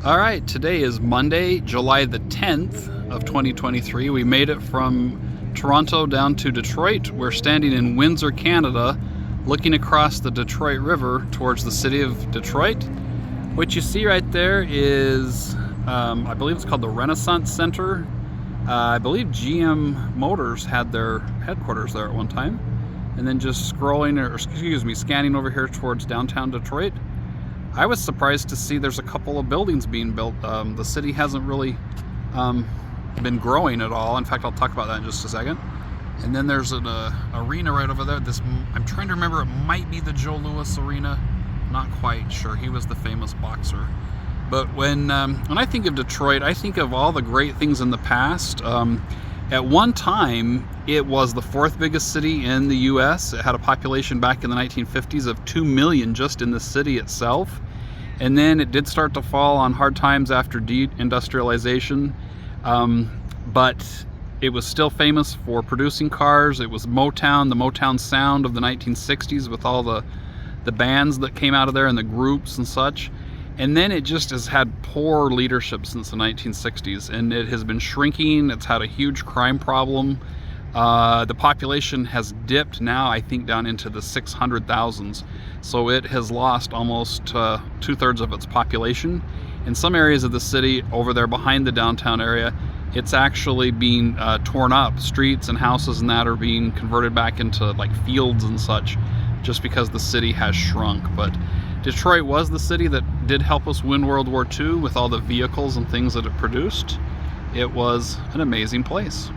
All right, today is Monday, July the 10th of 2023. We made it from Toronto down to Detroit. We're standing in Windsor, Canada, looking across the Detroit River towards the city of Detroit. What you see right there is, I believe it's called the Renaissance Center. I believe GM Motors had their headquarters there at one time. And then just scanning over here towards downtown Detroit. I was surprised to see there's a couple of buildings being built. The city hasn't really been growing at all. In fact, I'll talk about that in just a second. And then there's an arena right over there. I'm trying to remember, it might be the Joe Louis Arena. Not quite sure. He was the famous boxer. But when I think of Detroit, I think of all the great things in the past. At one time, it was the fourth biggest city in the U.S. It had a population back in the 1950s of 2 million just in the city itself. And then it did start to fall on hard times after deindustrialization. But it was still famous for producing cars. It was Motown, the Motown sound of the 1960s with all the bands that came out of there and the groups and such. And then it just has had poor leadership since the 1960s, and it has been shrinking. It's had a huge crime problem. The population has dipped now, I think, down into the 600,000s. So it has lost almost 2/3 of its population. In some areas of the city, over there behind the downtown area, it's actually being torn up. Streets and houses and that are being converted back into like fields and such, just because the city has shrunk. But Detroit was the city that did help us win World War II with all the vehicles and things that it produced. It was an amazing place.